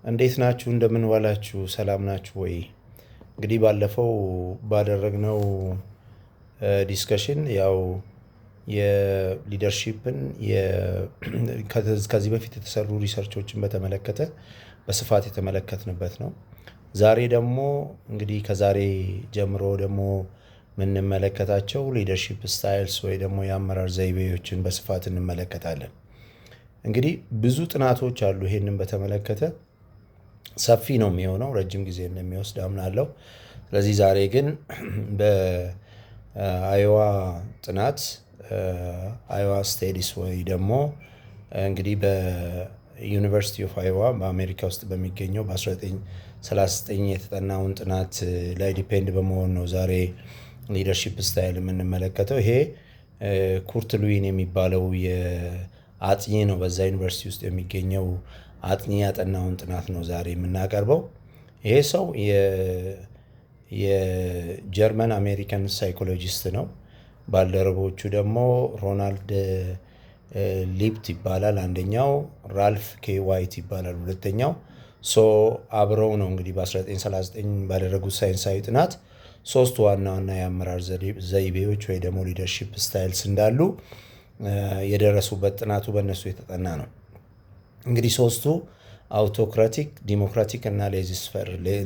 እንዴት ናችሁ? እንደምን ዋላችሁ? ሰላም ናችሁ ወይ? እንግዲህ ባለፈው ባደረግነው ዲስከሽን ያው የሊደርሺፕን ከዚህ በፊት የተሰሩ ሪሰርቾችን በተመለከተ በስፋት የተመለከትንበት ነው። ዛሬ ደግሞ እንግዲህ ከዛሬ ጀምሮ ደግሞ የምንመለከታቸው ሊደርሺፕ ስታይልስ ወይ ደግሞ የአመራር ዘይቤዎችን በስፋት እንመለከታለን። እንግዲህ ብዙ ጥናቶች አሉ ይሄንን በተመለከተ ሰፊ ነው የሚሆነው፣ ረጅም ጊዜ እንደሚወስድ አምናለሁ። ስለዚህ ዛሬ ግን በአይዋ ጥናት አይዋ ስቴዲስ ወይ ደግሞ እንግዲህ በዩኒቨርሲቲ ኦፍ አይዋ በአሜሪካ ውስጥ በሚገኘው በ1939 የተጠናውን ጥናት ላይ ዲፔንድ በመሆን ነው ዛሬ ሊደርሺፕ ስታይል የምንመለከተው። ይሄ ኩርት ሉዊን የሚባለው የአጥኚ ነው፣ በዛ ዩኒቨርሲቲ ውስጥ የሚገኘው አጥኚ ያጠናውን ጥናት ነው ዛሬ የምናቀርበው። ይሄ ሰው የጀርመን አሜሪካን ሳይኮሎጂስት ነው። ባልደረቦቹ ደግሞ ሮናልድ ሊፕት ይባላል አንደኛው፣ ራልፍ ኬ ዋይት ይባላል ሁለተኛው። አብረው ነው እንግዲህ በ1939 ባደረጉት ሳይንሳዊ ጥናት ሶስት ዋና ዋና የአመራር ዘይቤዎች ወይ ደግሞ ሊደርሺፕ ስታይልስ እንዳሉ የደረሱበት ጥናቱ በእነሱ የተጠና ነው። እንግዲህ ሶስቱ አውቶክራቲክ፣ ዲሞክራቲክ እና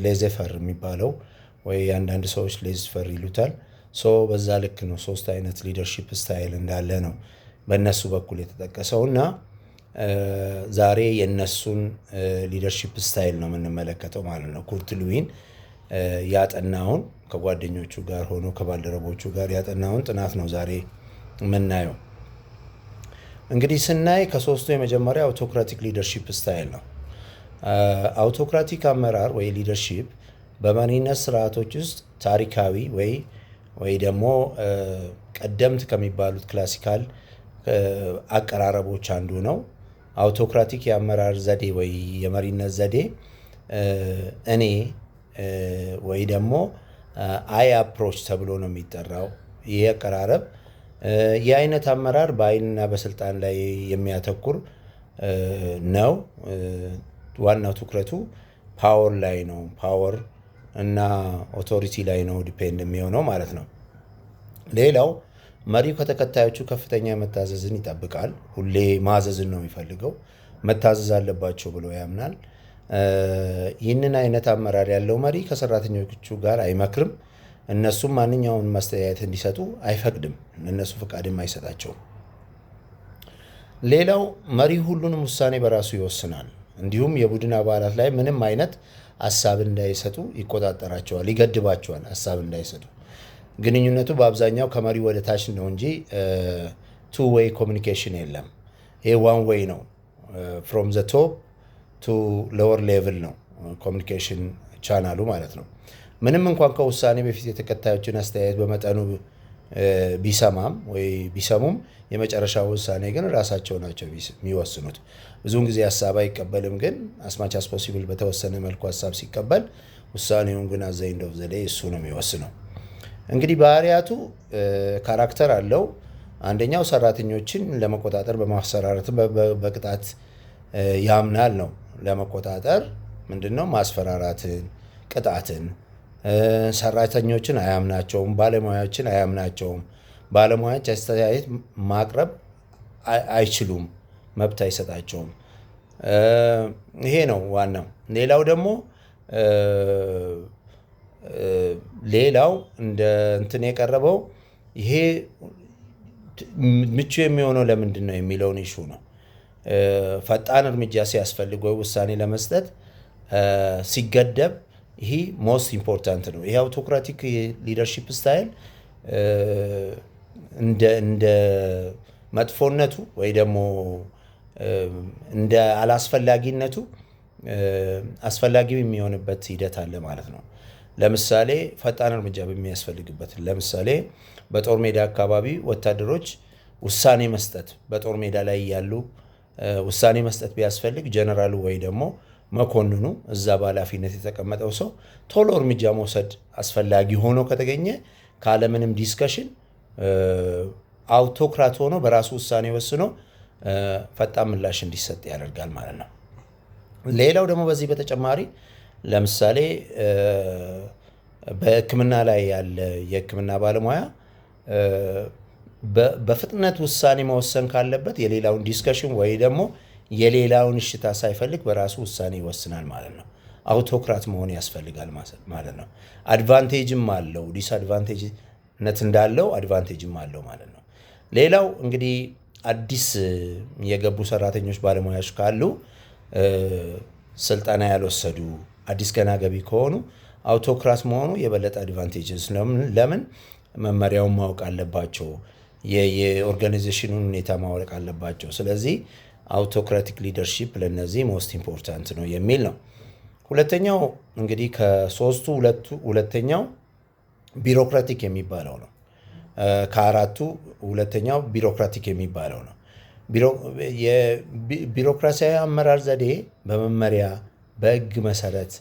ሌዜፈር የሚባለው ወይ አንዳንድ ሰዎች ሌዝፈር ይሉታል። በዛ ልክ ነው ሶስት አይነት ሊደርሺፕ ስታይል እንዳለ ነው በእነሱ በኩል የተጠቀሰው እና ዛሬ የእነሱን ሊደርሺፕ ስታይል ነው የምንመለከተው ማለት ነው። ኩርት ሉዊን ያጠናውን ከጓደኞቹ ጋር ሆኖ ከባልደረቦቹ ጋር ያጠናውን ጥናት ነው ዛሬ የምናየው። እንግዲህ ስናይ ከሶስቱ የመጀመሪያ አውቶክራቲክ ሊደርሺፕ ስታይል ነው። አውቶክራቲክ አመራር ወይ ሊደርሺፕ በመሪነት ስርዓቶች ውስጥ ታሪካዊ ወይ ደግሞ ቀደምት ከሚባሉት ክላሲካል አቀራረቦች አንዱ ነው። አውቶክራቲክ የአመራር ዘዴ ወይ የመሪነት ዘዴ እኔ ወይ ደግሞ አይ አፕሮች ተብሎ ነው የሚጠራው። ይህ አቀራረብ ይህ አይነት አመራር በኃይልና በስልጣን ላይ የሚያተኩር ነው። ዋናው ትኩረቱ ፓወር ላይ ነው። ፓወር እና ኦቶሪቲ ላይ ነው ዲፔንድ የሚሆነው ማለት ነው። ሌላው መሪው ከተከታዮቹ ከፍተኛ መታዘዝን ይጠብቃል። ሁሌ ማዘዝን ነው የሚፈልገው። መታዘዝ አለባቸው ብሎ ያምናል። ይህንን አይነት አመራር ያለው መሪ ከሰራተኞቹ ጋር አይመክርም። እነሱም ማንኛውን ማስተያየት እንዲሰጡ አይፈቅድም። እነሱ ፈቃድም አይሰጣቸውም። ሌላው መሪ ሁሉንም ውሳኔ በራሱ ይወስናል። እንዲሁም የቡድን አባላት ላይ ምንም አይነት ሀሳብ እንዳይሰጡ ይቆጣጠራቸዋል፣ ይገድባቸዋል ሀሳብ እንዳይሰጡ። ግንኙነቱ በአብዛኛው ከመሪ ወደ ታች ነው እንጂ ቱ ዌይ ኮሚኒኬሽን የለም። ይሄ ዋን ዌይ ነው። ፍሮም ዘ ቶፕ ቱ ሎወር ሌቭል ነው ኮሚኒኬሽን ቻናሉ ማለት ነው። ምንም እንኳን ከውሳኔ በፊት የተከታዮችን አስተያየት በመጠኑ ቢሰሙም የመጨረሻ ውሳኔ ግን ራሳቸው ናቸው የሚወስኑት። ብዙውን ጊዜ ሀሳብ አይቀበልም፣ ግን አስማች አስ ፖሲብል በተወሰነ መልኩ ሀሳብ ሲቀበል ውሳኔውን ግን አት ዘ ኤንድ ኦፍ ዘ ዴይ እሱ ነው የሚወስነው። እንግዲህ ባህሪያቱ ካራክተር አለው። አንደኛው ሰራተኞችን ለመቆጣጠር በማስፈራራትን በቅጣት ያምናል ነው። ለመቆጣጠር ምንድነው? ማስፈራራትን፣ ቅጣትን። ሰራተኞችን አያምናቸውም፣ ባለሙያዎችን አያምናቸውም። ባለሙያዎች አስተያየት ማቅረብ አይችሉም፣ መብት አይሰጣቸውም። ይሄ ነው ዋናው። ሌላው ደግሞ ሌላው እንደ እንትን የቀረበው ይሄ ምቹ የሚሆነው ለምንድን ነው የሚለውን ኢሹ ነው። ፈጣን እርምጃ ሲያስፈልግ ወይ ውሳኔ ለመስጠት ሲገደብ ይሄ ሞስት ኢምፖርታንት ነው። ይሄ አውቶክራቲክ ሊደርሺፕ ስታይል እንደ መጥፎነቱ ወይ ደግሞ እንደ አላስፈላጊነቱ አስፈላጊ የሚሆንበት ሂደት አለ ማለት ነው። ለምሳሌ ፈጣን እርምጃ በሚያስፈልግበት፣ ለምሳሌ በጦር ሜዳ አካባቢ ወታደሮች ውሳኔ መስጠት በጦር ሜዳ ላይ ያሉ ውሳኔ መስጠት ቢያስፈልግ ጀነራሉ ወይ ደግሞ መኮንኑ እዛ በኃላፊነት የተቀመጠው ሰው ቶሎ እርምጃ መውሰድ አስፈላጊ ሆኖ ከተገኘ ካለምንም ዲስከሽን አውቶክራት ሆኖ በራሱ ውሳኔ ወስኖ ፈጣን ምላሽ እንዲሰጥ ያደርጋል ማለት ነው። ሌላው ደግሞ በዚህ በተጨማሪ ለምሳሌ በሕክምና ላይ ያለ የሕክምና ባለሙያ በፍጥነት ውሳኔ መወሰን ካለበት የሌላውን ዲስከሽን ወይ ደግሞ የሌላውን እሽታ ሳይፈልግ በራሱ ውሳኔ ይወስናል ማለት ነው። አውቶክራት መሆን ያስፈልጋል ማለት ነው። አድቫንቴጅም አለው፣ ዲስአድቫንቴጅነት እንዳለው አድቫንቴጅም አለው ማለት ነው። ሌላው እንግዲህ አዲስ የገቡ ሰራተኞች ባለሙያዎች ካሉ ስልጠና ያልወሰዱ አዲስ ገና ገቢ ከሆኑ አውቶክራት መሆኑ የበለጠ አድቫንቴጅስ። ለምን መመሪያውን ማወቅ አለባቸው፣ የኦርጋናይዜሽኑን ሁኔታ ማወቅ አለባቸው። ስለዚህ አውቶክራቲክ ሊደርሺፕ ለነዚህ ሞስት ኢምፖርታንት ነው የሚል ነው። ሁለተኛው እንግዲህ ከሶስቱ ሁለተኛው ቢሮክራቲክ የሚባለው ነው። ከአራቱ ሁለተኛው ቢሮክራቲክ የሚባለው ነው። የቢሮክራሲያዊ አመራር ዘዴ በመመሪያ በሕግ መሰረት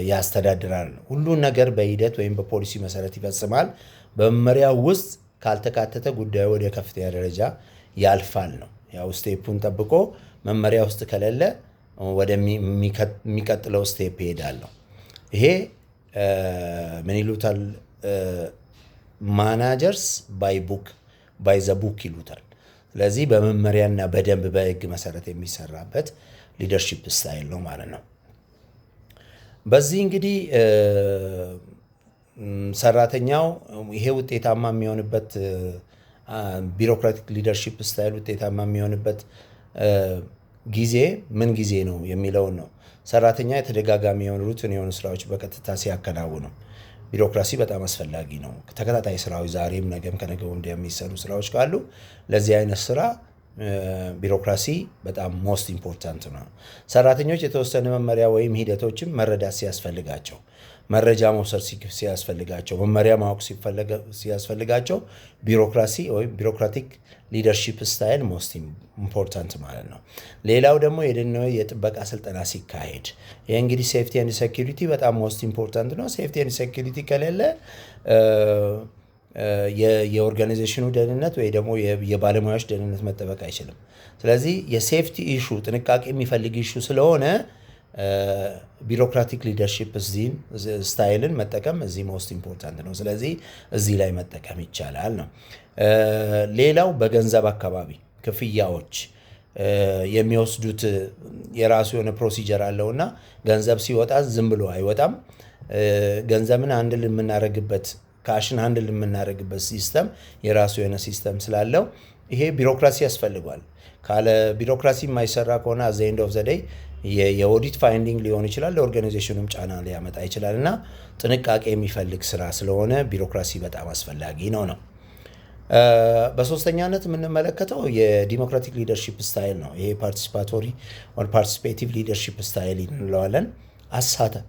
ያስተዳድራል። ሁሉን ነገር በሂደት ወይም በፖሊሲ መሰረት ይፈጽማል። በመመሪያ ውስጥ ካልተካተተ ጉዳዩ ወደ ከፍተኛ ደረጃ ያልፋል ነው። ያው ስቴፑን ጠብቆ መመሪያ ውስጥ ከሌለ ወደሚቀጥለው ስቴፕ ይሄዳል ነው። ይሄ ምን ይሉታል? ማናጀርስ ባይ ዘ ቡክ ይሉታል። ስለዚህ በመመሪያና በደንብ በሕግ መሰረት የሚሰራበት ሊደርሺፕ ስታይል ነው ማለት ነው። በዚህ እንግዲህ ሰራተኛው ይሄ ውጤታማ የሚሆንበት ቢሮክራቲክ ሊደርሺፕ ስታይል ውጤታማ የሚሆንበት ጊዜ ምን ጊዜ ነው የሚለውን ነው። ሰራተኛ የተደጋጋሚ የሆኑ ሩትን የሆኑ ስራዎች በቀጥታ ሲያከናውኑ ቢሮክራሲ በጣም አስፈላጊ ነው። ተከታታይ ስራዎች ዛሬም ነገም ከነገ ወዲያ የሚሰሩ ስራዎች ካሉ ለዚህ አይነት ስራ ቢሮክራሲ በጣም ሞስት ኢምፖርታንት ነው። ሰራተኞች የተወሰነ መመሪያ ወይም ሂደቶችን መረዳት ሲያስፈልጋቸው፣ መረጃ መውሰድ ሲያስፈልጋቸው፣ መመሪያ ማወቅ ሲያስፈልጋቸው ቢሮክራሲ ወይም ቢሮክራቲክ ሊደርሺፕ ስታይል ሞስት ኢምፖርታንት ማለት ነው። ሌላው ደግሞ የጥበቃ ስልጠና ሲካሄድ ይህ እንግዲህ ሴፍቲ ኤንድ ሴኪሪቲ በጣም ሞስት ኢምፖርታንት ነው። ሴፍቲ ኤንድ ሴኪሪቲ ከሌለ የኦርጋናይዜሽኑ ደህንነት ወይ ደግሞ የባለሙያዎች ደህንነት መጠበቅ አይችልም። ስለዚህ የሴፍቲ ኢሹ ጥንቃቄ የሚፈልግ ኢሹ ስለሆነ ቢሮክራቲክ ሊደርሺፕ ስታይልን መጠቀም እዚህ ሞስት ኢምፖርታንት ነው። ስለዚህ እዚህ ላይ መጠቀም ይቻላል ነው። ሌላው በገንዘብ አካባቢ ክፍያዎች የሚወስዱት የራሱ የሆነ ፕሮሲጀር አለውና ገንዘብ ሲወጣ ዝም ብሎ አይወጣም። ገንዘብን አንድል የምናደርግበት ካሽን አንድል የምናደርግበት ሲስተም የራሱ የሆነ ሲስተም ስላለው ይሄ ቢሮክራሲ ያስፈልጓል። ካለ ቢሮክራሲ የማይሰራ ከሆነ አዘ ኤንድ ኦፍ ዘ ዴይ የኦዲት ፋይንዲንግ ሊሆን ይችላል፣ ለኦርጋናይዜሽኑም ጫና ሊያመጣ ይችላል እና ጥንቃቄ የሚፈልግ ስራ ስለሆነ ቢሮክራሲ በጣም አስፈላጊ ነው። በሶስተኛነት የምንመለከተው የዲሞክራቲክ ሊደርሺፕ ስታይል ነው። ይሄ ፓርቲሲፓቶሪ ኦር ፓርቲሲፔቲቭ ሊደርሺፕ ስታይል እንለዋለን። አሳታፊ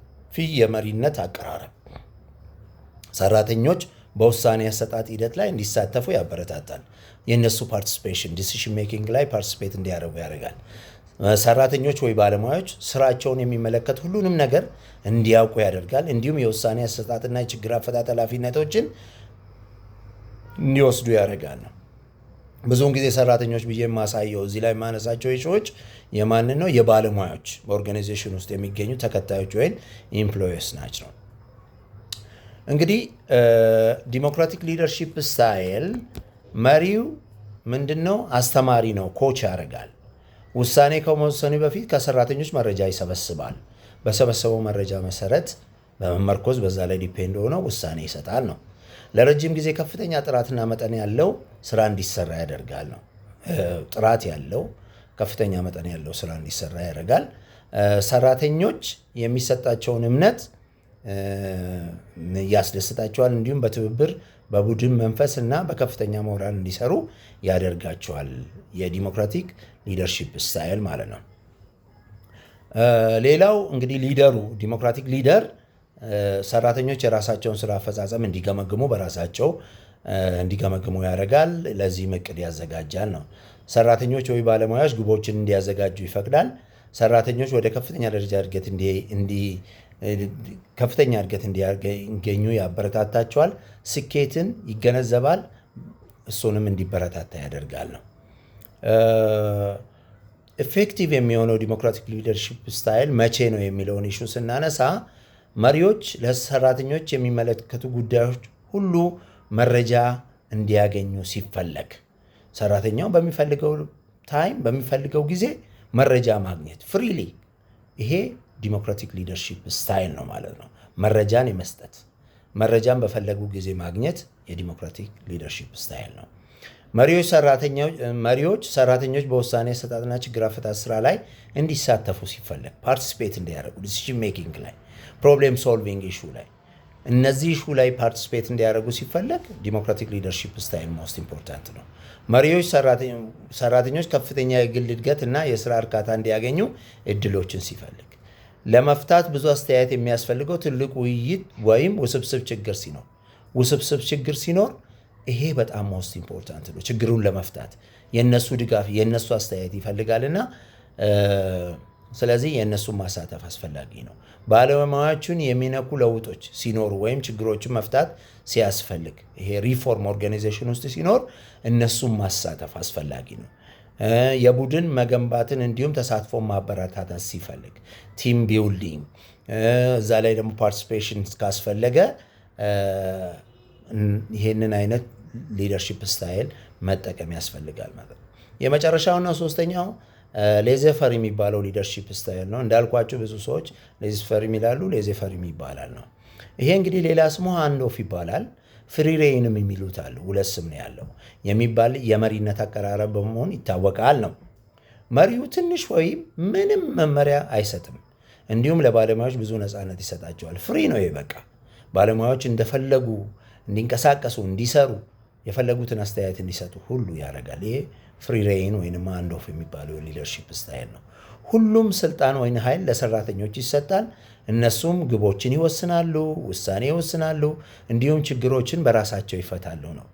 የመሪነት አቀራረብ ሰራተኞች በውሳኔ አሰጣጥ ሂደት ላይ እንዲሳተፉ ያበረታታል። የእነሱ ፓርቲሲፔሽን ዲሲሽን ሜኪንግ ላይ ፓርቲሲፔት እንዲያደርጉ ያደርጋል። ሰራተኞች ወይ ባለሙያዎች ስራቸውን የሚመለከት ሁሉንም ነገር እንዲያውቁ ያደርጋል። እንዲሁም የውሳኔ አሰጣጥና የችግር አፈታት ኃላፊነቶችን እንዲወስዱ ያደርጋል ነው። ብዙውን ጊዜ ሰራተኞች ብዬ የማሳየው እዚህ ላይ የማነሳቸው ኢሹዎች የማንን ነው? የባለሙያዎች በኦርጋናይዜሽን ውስጥ የሚገኙ ተከታዮች ወይም ኢምፕሎየርስ ናቸው። እንግዲህ ዲሞክራቲክ ሊደርሺፕ ስታይል መሪው ምንድን ነው? አስተማሪ ነው፣ ኮች ያደርጋል። ውሳኔ ከመወሰኑ በፊት ከሰራተኞች መረጃ ይሰበስባል። በሰበሰበው መረጃ መሰረት በመመርኮዝ በዛ ላይ ዲፔንድ ሆነው ውሳኔ ይሰጣል ነው። ለረጅም ጊዜ ከፍተኛ ጥራትና መጠን ያለው ስራ እንዲሰራ ያደርጋል ነው። ጥራት ያለው ከፍተኛ መጠን ያለው ስራ እንዲሰራ ያደርጋል። ሰራተኞች የሚሰጣቸውን እምነት ያስደስታቸዋል። እንዲሁም በትብብር በቡድን መንፈስ እና በከፍተኛ ሞራል እንዲሰሩ ያደርጋቸዋል። የዲሞክራቲክ ሊደርሺፕ ስታይል ማለት ነው። ሌላው እንግዲህ ሊደሩ ዲሞክራቲክ ሊደር ሰራተኞች የራሳቸውን ስራ አፈጻጸም እንዲገመግሙ በራሳቸው እንዲገመግሙ ያደርጋል። ለዚህም እቅድ ያዘጋጃል ነው። ሰራተኞች ወይ ባለሙያዎች ግቦችን እንዲያዘጋጁ ይፈቅዳል። ሰራተኞች ወደ ከፍተኛ ደረጃ እድገት እንዲያገኙ ያበረታታቸዋል። ስኬትን ይገነዘባል፣ እሱንም እንዲበረታታ ያደርጋል ነው። ኢፌክቲቭ የሚሆነው ዲሞክራቲክ ሊደርሺፕ ስታይል መቼ ነው የሚለውን ኢሹ ስናነሳ መሪዎች ለሰራተኞች የሚመለከቱ ጉዳዮች ሁሉ መረጃ እንዲያገኙ ሲፈለግ ሰራተኛው በሚፈልገው ታይም በሚፈልገው ጊዜ መረጃ ማግኘት ፍሪሊ፣ ይሄ ዲሞክራቲክ ሊደርሺፕ ስታይል ነው ማለት ነው። መረጃን የመስጠት መረጃን በፈለጉ ጊዜ ማግኘት የዲሞክራቲክ ሊደርሺፕ ስታይል ነው። መሪዎች ሰራተኞች በውሳኔ አሰጣጥና ችግር አፈታት ስራ ላይ እንዲሳተፉ ሲፈለግ ፓርቲሲፔት እንዲያደርጉ ዲሲዥን ሜኪንግ ላይ፣ ፕሮብሌም ሶልቪንግ ኢሹ ላይ፣ እነዚህ ኢሹ ላይ ፓርቲሲፔት እንዲያደርጉ ሲፈለግ ዲሞክራቲክ ሊደርሺፕ ስታይል ሞስት ኢምፖርታንት ነው። መሪዎች ሰራተኞች ከፍተኛ የግል እድገት እና የስራ እርካታ እንዲያገኙ እድሎችን ሲፈልግ፣ ለመፍታት ብዙ አስተያየት የሚያስፈልገው ትልቅ ውይይት ወይም ውስብስብ ችግር ሲኖር ይሄ በጣም ሞስት ኢምፖርታንት ነው። ችግሩን ለመፍታት የነሱ ድጋፍ የነሱ አስተያየት ይፈልጋልና ስለዚህ የእነሱን ማሳተፍ አስፈላጊ ነው። ባለሙያዎቹን የሚነኩ ለውጦች ሲኖሩ ወይም ችግሮችን መፍታት ሲያስፈልግ ይሄ ሪፎርም ኦርጋናይዜሽን ውስጥ ሲኖር እነሱን ማሳተፍ አስፈላጊ ነው። የቡድን መገንባትን እንዲሁም ተሳትፎ ማበረታታት ሲፈልግ ቲም ቢልዲንግ፣ እዛ ላይ ደግሞ ፓርቲሲፔሽን ካስፈለገ ይሄንን አይነት ሊደርሺፕ ስታይል መጠቀም ያስፈልጋል ማለት ነው። የመጨረሻውና ሶስተኛው ሌዘፈር የሚባለው ሊደርሺፕ ስታይል ነው። እንዳልኳቸው ብዙ ሰዎች ሌዘፈር የሚላሉ፣ ሌዘፈር ይባላል ነው። ይሄ እንግዲህ ሌላ ስሙ ሃንድ ኦፍ ይባላል። ፍሪ ሬይንም የሚሉት አሉ። ሁለት ስም ነው ያለው የሚባል የመሪነት አቀራረብ በመሆን ይታወቃል ነው። መሪው ትንሽ ወይም ምንም መመሪያ አይሰጥም። እንዲሁም ለባለሙያዎች ብዙ ነፃነት ይሰጣቸዋል። ፍሪ ነው። በቃ ባለሙያዎች እንደፈለጉ እንዲንቀሳቀሱ፣ እንዲሰሩ፣ የፈለጉትን አስተያየት እንዲሰጡ ሁሉ ያደርጋል። ይሄ ፍሪ ሬይን ወይም ሃንድ ኦፍ የሚባለው ሊደርሺፕ ስታይል ነው። ሁሉም ስልጣን ወይም ኃይል ለሰራተኞች ይሰጣል። እነሱም ግቦችን ይወስናሉ፣ ውሳኔ ይወስናሉ፣ እንዲሁም ችግሮችን በራሳቸው ይፈታሉ ነው።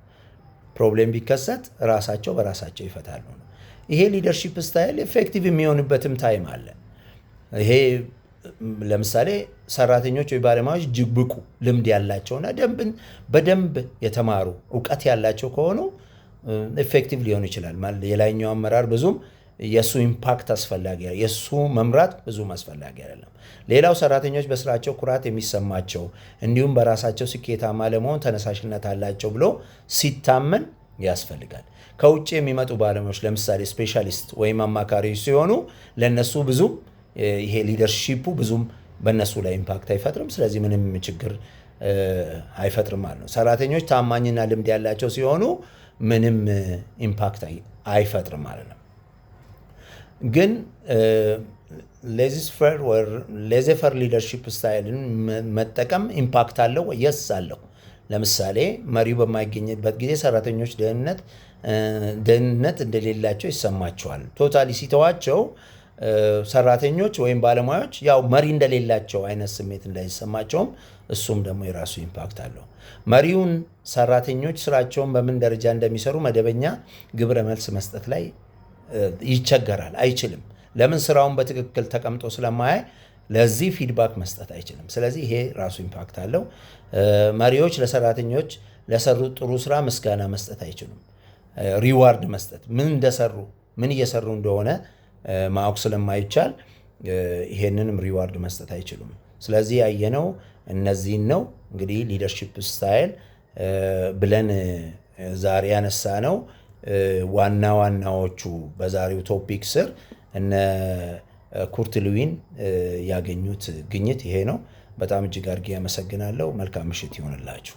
ፕሮብሌም ቢከሰት ራሳቸው በራሳቸው ይፈታሉ ነው። ይሄ ሊደርሺፕ ስታይል ኤፌክቲቭ የሚሆንበትም ታይም አለ። ይሄ ለምሳሌ ሰራተኞች ወይ ባለሙያዎች እጅግ ብቁ ልምድ ያላቸውና በደንብ የተማሩ እውቀት ያላቸው ከሆኑ ኤፌክቲቭ ሊሆን ይችላል። የላይኛው አመራር ብዙም የእሱ ኢምፓክት አስፈላጊ የእሱ መምራት ብዙም አስፈላጊ አይደለም። ሌላው ሰራተኞች በስራቸው ኩራት የሚሰማቸው እንዲሁም በራሳቸው ስኬታማ ለመሆን ተነሳሽነት አላቸው ብሎ ሲታመን ያስፈልጋል። ከውጭ የሚመጡ ባለሙያዎች ለምሳሌ ስፔሻሊስት ወይም አማካሪዎች ሲሆኑ ለነሱ ብዙም ይሄ ሊደርሺፑ ብዙም በእነሱ ላይ ኢምፓክት አይፈጥርም። ስለዚህ ምንም ችግር አይፈጥርም ማለት ነው። ሰራተኞች ታማኝና ልምድ ያላቸው ሲሆኑ ምንም ኢምፓክት አይፈጥርም ማለት ነው። ግን ሌዘፈር ሊደርሺፕ ስታይልን መጠቀም ኢምፓክት አለው? የስ አለው። ለምሳሌ መሪው በማይገኝበት ጊዜ ሰራተኞች ደህንነት እንደሌላቸው ይሰማቸዋል። ቶታሊ ሲተዋቸው ሰራተኞች ወይም ባለሙያዎች ያው መሪ እንደሌላቸው አይነት ስሜት እንዳይሰማቸውም እሱም ደግሞ የራሱ ኢምፓክት አለው። መሪውን ሰራተኞች ስራቸውን በምን ደረጃ እንደሚሰሩ መደበኛ ግብረ መልስ መስጠት ላይ ይቸገራል፣ አይችልም። ለምን? ስራውን በትክክል ተቀምጦ ስለማያይ ለዚህ ፊድባክ መስጠት አይችልም። ስለዚህ ይሄ ራሱ ኢምፓክት አለው። መሪዎች ለሰራተኞች ለሰሩት ጥሩ ስራ ምስጋና መስጠት አይችሉም። ሪዋርድ መስጠት ምን እንደሰሩ ምን እየሰሩ እንደሆነ ማወቅ ስለማይቻል ይሄንንም ሪዋርድ መስጠት አይችሉም። ስለዚህ ያየነው እነዚህን ነው። እንግዲህ ሊደርሺፕ ስታይል ብለን ዛሬ ያነሳ ነው ዋና ዋናዎቹ በዛሬው ቶፒክ ስር እነ ኩርት ሉዊን ያገኙት ግኝት ይሄ ነው። በጣም እጅግ አድርጌ ያመሰግናለሁ። መልካም ምሽት ይሆንላችሁ።